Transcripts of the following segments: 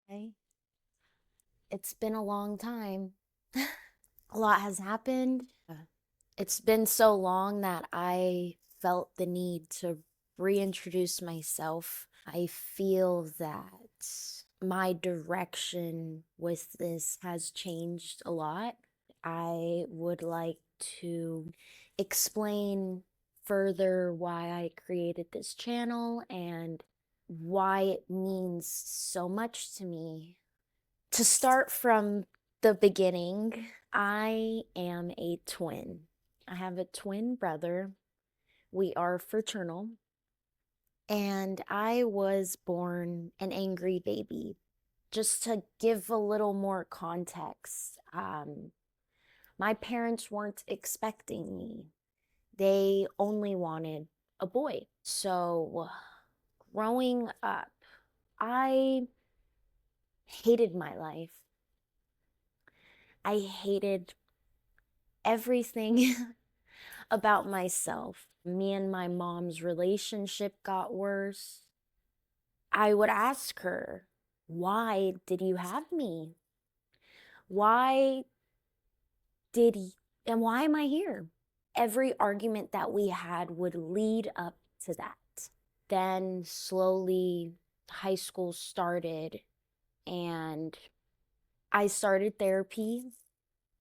Okay. It's been a long time. A lot has happened. It's been so long that I felt the need to reintroduce myself. I feel that my direction with this has changed a lot. I would like to explain further why I created this channel and why it means so much to me. To start from the beginning, I am a twin. I have a twin brother. We are fraternal. And I was born an angry baby. Just to give a little more context, my parents weren't expecting me. They only wanted a boy. So growing up, I hated my life. I hated everything about myself. Me and my mom's relationship got worse. I would ask her, why did you have me? Why did and why am I here? Every argument that we had would lead up to that. Then slowly high school started and I started therapy.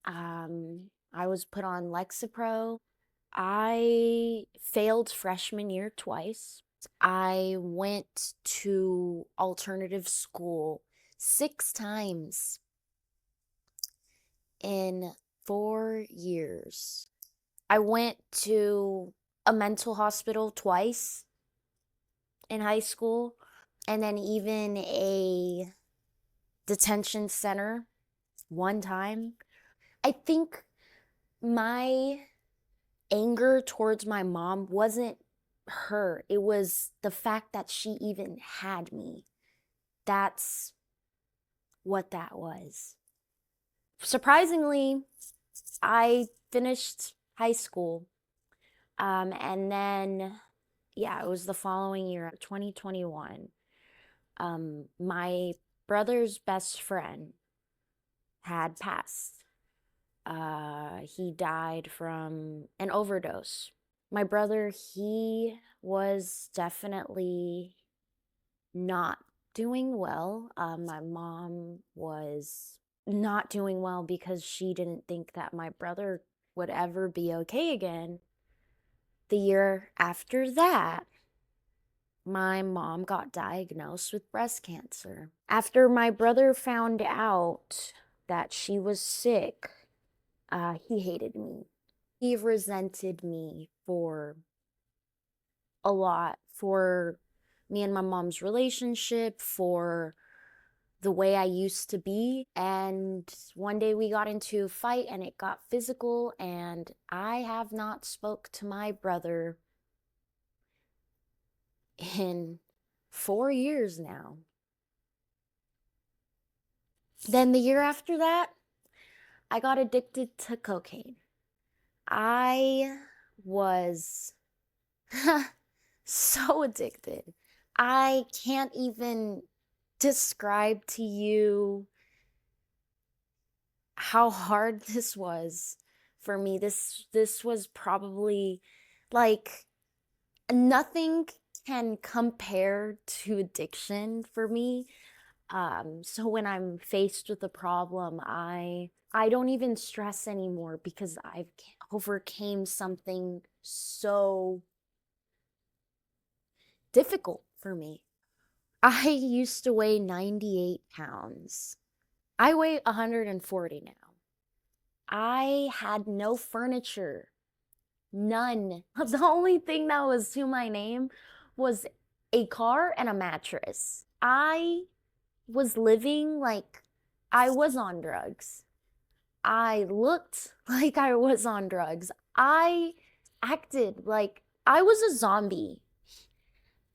I was put on Lexapro. I failed freshman year twice. I went to alternative school 6 times in 4 years. I went to a mental hospital twice in high school, and then even a detention center one time. I think my anger towards my mom wasn't her. It was the fact that she even had me. That's what that was. Surprisingly, I finished high school. And then, yeah, it was the following year, 2021. My brother's best friend had passed. He died from an overdose. My brother, he was definitely not doing well. My mom was not doing well because she didn't think that my brother would ever be okay again. The year after that, my mom got diagnosed with breast cancer. After my brother found out that she was sick, he hated me. He resented me for a lot, for me and my mom's relationship, for the way I used to be. And one day we got into a fight and it got physical, and I have not spoke to my brother in 4 years now. Then the year after that, I got addicted to cocaine. I was so addicted. I can't even describe to you how hard this was for me. This was probably like nothing can compare to addiction for me. So when I'm faced with a problem, I don't even stress anymore because I've overcame something so difficult for me. I used to weigh 98 pounds. I weigh 140 now. I had no furniture, none. The only thing that was to my name was a car and a mattress. I was living like I was on drugs. I looked like I was on drugs. I acted like I was a zombie.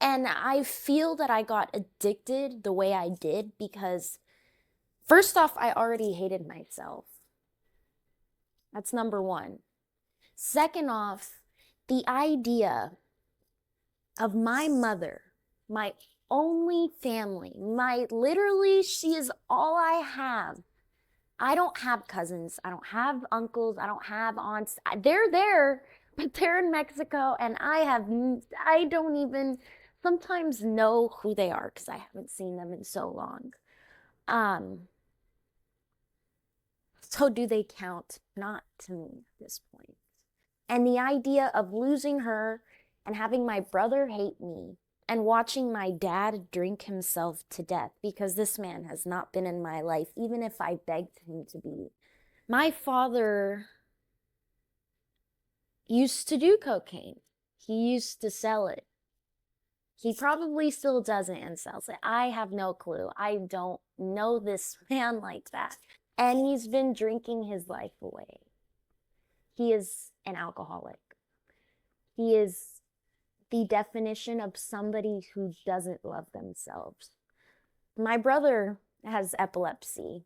And I feel that I got addicted the way I did because, first off, I already hated myself. That's number one. Second off, the idea of my mother, my only family. Literally, she is all I have. I don't have cousins. I don't have uncles. I don't have aunts. They're there, but they're in Mexico, and I don't even sometimes know who they are because I haven't seen them in so long. Um, so do they count? Not to me at this point. And the idea of losing her and having my brother hate me and watching my dad drink himself to death because this man has not been in my life, even if I begged him to be. My father used to do cocaine. He used to sell it. He probably still does it and sells it. I have no clue. I don't know this man like that. And he's been drinking his life away. He is an alcoholic. He is the definition of somebody who doesn't love themselves. My brother has epilepsy,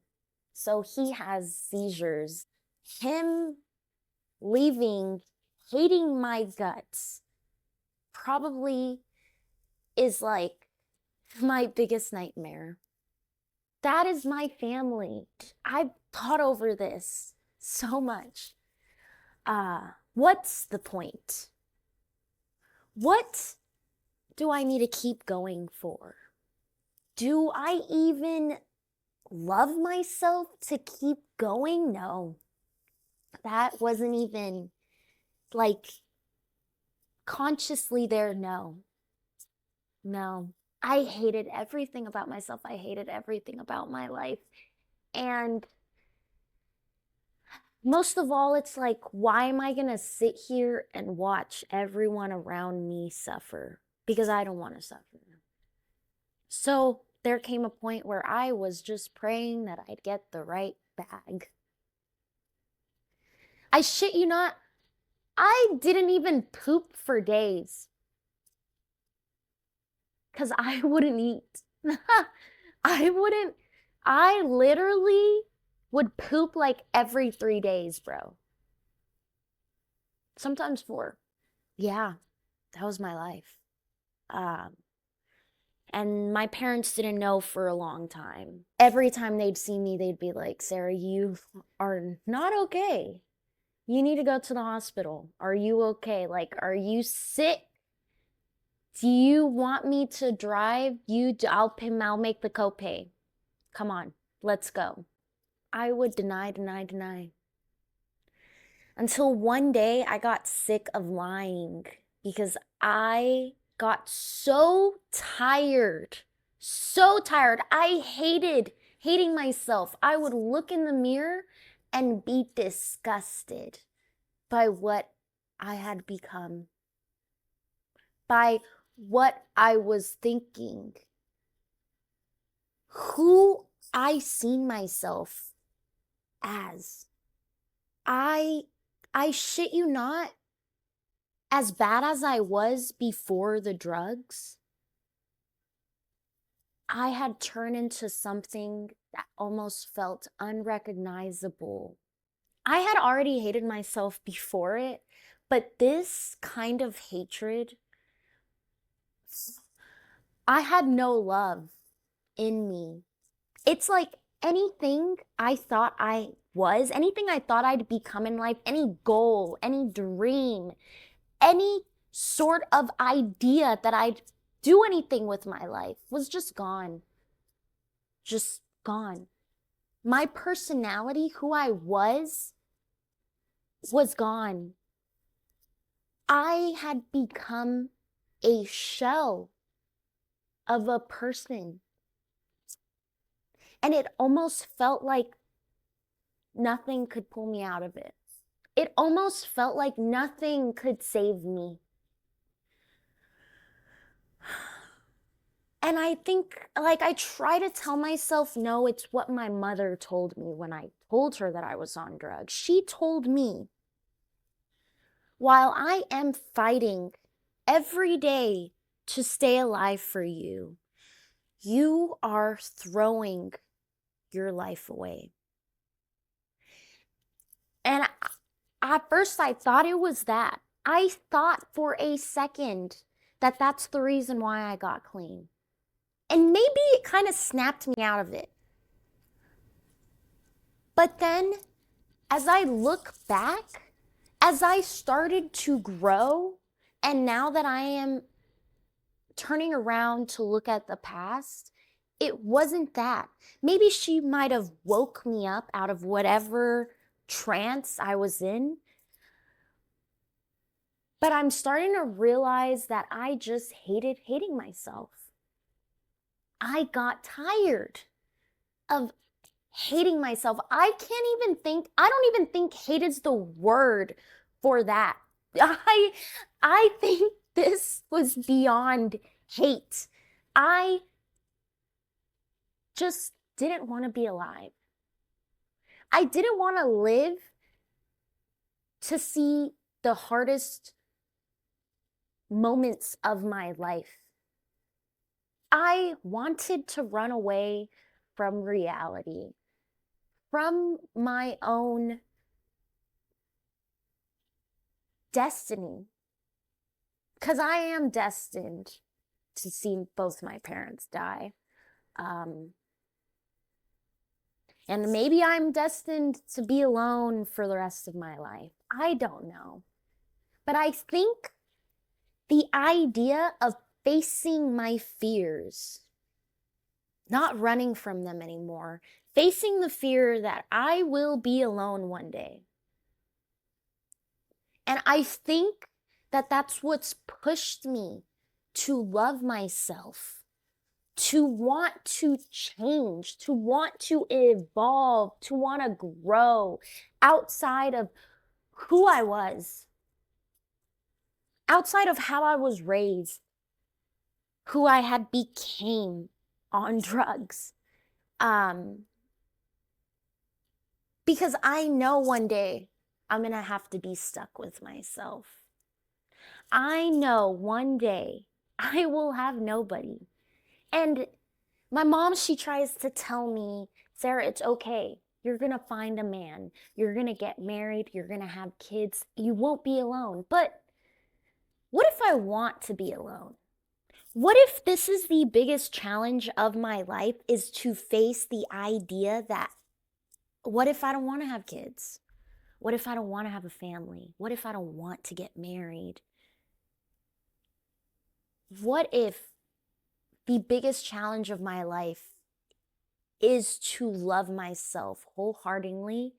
so he has seizures. Him leaving, hating my guts, probably is like my biggest nightmare. That is my family. I've thought over this so much. What's the point? What do I need to keep going for? Do I even love myself to keep going? No. That wasn't even like consciously there. No. I hated everything about myself. I hated everything about my life. And most of all, it's like, why am I going to sit here and watch everyone around me suffer? Because I don't want to suffer. So there came a point where I was just praying that I'd get the right bag. I shit you not, I didn't even poop for days. Because I wouldn't eat. I literally would poop like every 3 days, bro. Sometimes 4. Yeah, that was my life. And my parents didn't know for a long time. Every time they'd see me, they'd be like, Sarah, you are not okay. You need to go to the hospital. Are you okay? Like, are you sick? Do you want me to drive? I'll make the copay. Come on, let's go. I would deny. Until one day I got sick of lying because I got so tired. I hating myself. I would look in the mirror and be disgusted by what I had become, by what I was thinking, who I seen myself as. I shit you not, as bad as I was before the drugs, I had turned into something that almost felt unrecognizable. I had already hated myself before it, but this kind of hatred, I had no love in me. It's like anything I thought I was, anything I thought I'd become in life, any goal, any dream, any sort of idea that I'd do anything with my life was just gone. Just gone. My personality, who I was gone. I had become a shell of a person. And it almost felt like nothing could pull me out of it. It almost felt like nothing could save me. And I think, like, I try to tell myself, no, it's what my mother told me when I told her that I was on drugs. She told me, while I am fighting every day to stay alive for you, you are throwing your life away. And at first I thought it was that. I thought for a second that that's the reason why I got clean. And maybe it kind of snapped me out of it. But then, as I look back, as I started to grow, and now that I am turning around to look at the past, it wasn't that. Maybe she might have woke me up out of whatever trance I was in. But I'm starting to realize that I just hated hating myself. I got tired of hating myself. I don't even think hate is the word for that. I think this was beyond hate. I just didn't want to be alive. I didn't want to live to see the hardest moments of my life. I wanted to run away from reality, from my own destiny, because I am destined to see both my parents die. And maybe I'm destined to be alone for the rest of my life. I don't know. But I think the idea of facing my fears, not running from them anymore, facing the fear that I will be alone one day. And I think that that's what's pushed me to love myself, to want to change, to want to evolve, to want to grow outside of who I was, outside of how I was raised, who I had became on drugs. Because I know one day I'm going to have to be stuck with myself. I know one day I will have nobody. And my mom, she tries to tell me, Sarah, it's okay. You're going to find a man. You're going to get married. You're going to have kids. You won't be alone. But what if I want to be alone? What if this is the biggest challenge of my life, is to face the idea that, what if I don't want to have kids? What if I don't want to have a family? What if I don't want to get married? What if the biggest challenge of my life is to love myself wholeheartedly?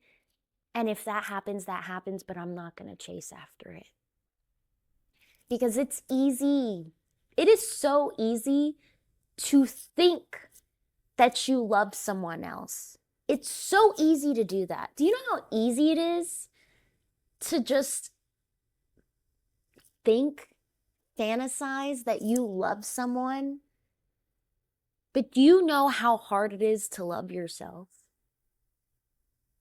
And if that happens, but I'm not going to chase after it. Because it's easy. It is so easy to think that you love someone else. It's so easy to do that. Do you know how easy it is to just think, fantasize that you love someone? But do you know how hard it is to love yourself?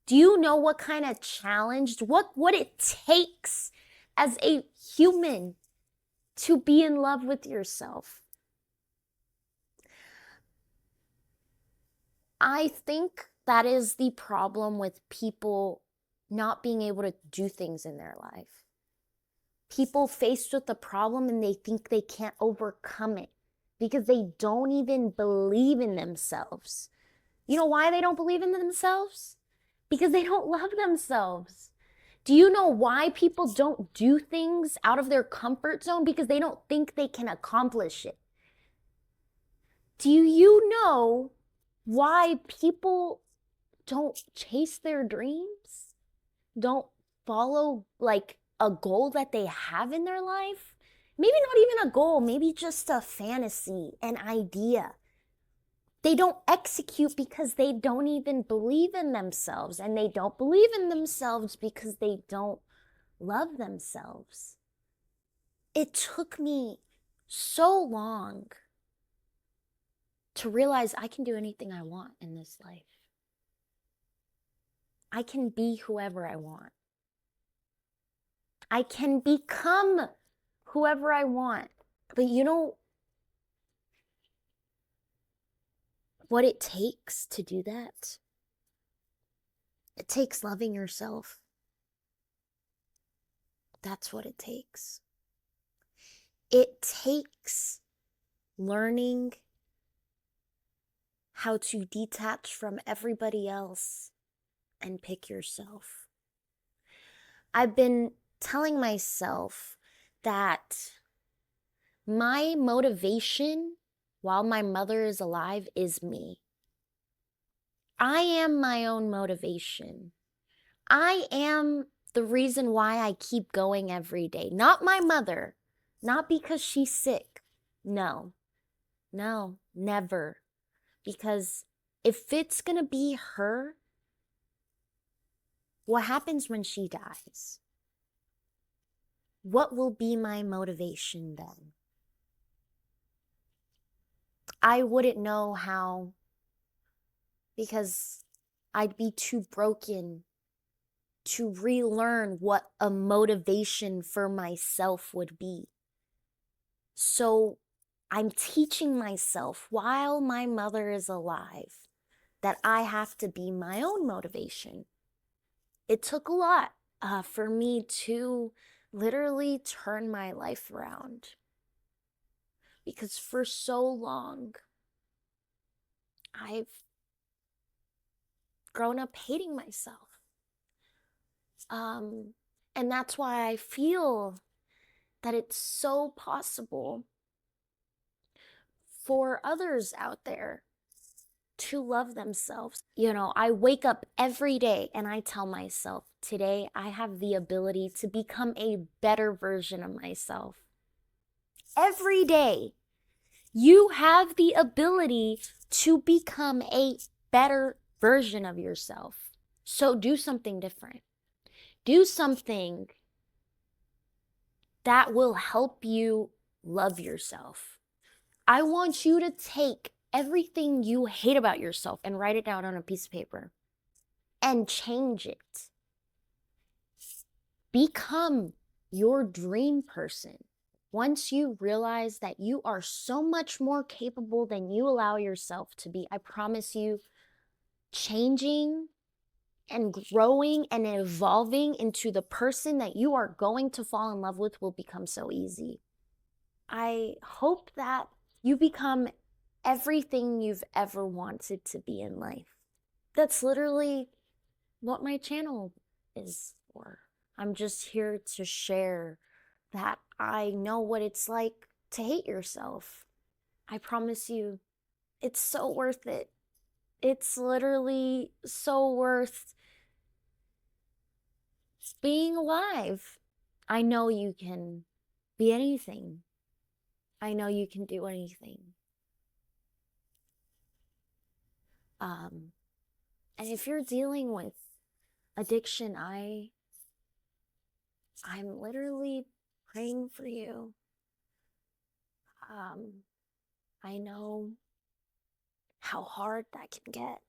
Do you know what kind of challenge, what it takes as a human to be in love with yourself? I think that is the problem with people not being able to do things in their life. People faced with a problem and they think they can't overcome it because they don't even believe in themselves. You know why they don't believe in themselves? Because they don't love themselves. Do you know why people don't do things out of their comfort zone? Because they don't think they can accomplish it. Do you know why people don't chase their dreams? Don't follow like a goal that they have in their life? Maybe not even a goal, maybe just a fantasy, an idea. They don't execute because they don't even believe in themselves, and they don't believe in themselves because they don't love themselves. It took me so long to realize I can do anything I want in this life. I can be whoever I want. I can become whoever I want. But you know what it takes to do that? It takes loving yourself. That's what it takes. It takes learning how to detach from everybody else and pick yourself. I've been telling myself that my motivation while my mother is alive is me. I am my own motivation. I am the reason why I keep going every day. Not my mother, not because she's sick. No, never. Because if it's gonna be her, what happens when she dies? What will be my motivation then? I wouldn't know how, because I'd be too broken to relearn what a motivation for myself would be. So I'm teaching myself while my mother is alive that I have to be my own motivation. It took a lot for me to literally turn my life around, because for so long I've grown up hating myself. And that's why I feel that it's so possible for others out there to love themselves. You know, I wake up every day and I tell myself, today I have the ability to become a better version of myself. Every day, you have the ability to become a better version of yourself. So do something different. Do something that will help you love yourself. I want you to take everything you hate about yourself and write it down on a piece of paper and change it. Become your dream person. Once you realize that you are so much more capable than you allow yourself to be, I promise you, changing and growing and evolving into the person that you are going to fall in love with will become so easy. I hope that you become everything you've ever wanted to be in life. That's literally what my channel is for. I'm just here to share that I know what it's like to hate yourself. I promise you, it's so worth it. It's literally so worth being alive. I know you can be anything. I know you can do anything. And if you're dealing with addiction, I'm literally praying for you. I know how hard that can get.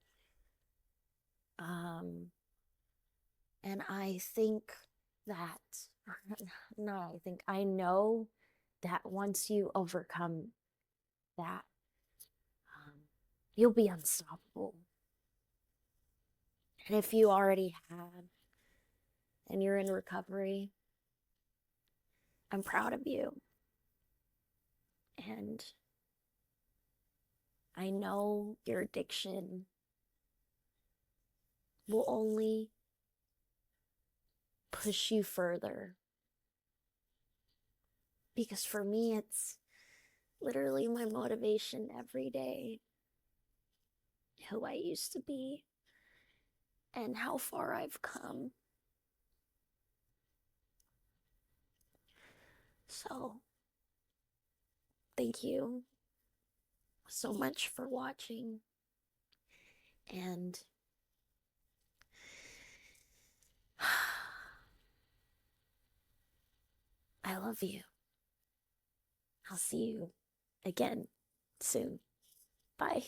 And I think that, I know that once you overcome that, you'll be unstoppable. And if you already have, and you're in recovery, I'm proud of you. And I know your addiction will only push you further. Because for me, it's literally my motivation every day. Who I used to be and how far I've come. So, thank you so much for watching. And I love you. I'll see you again soon. Bye.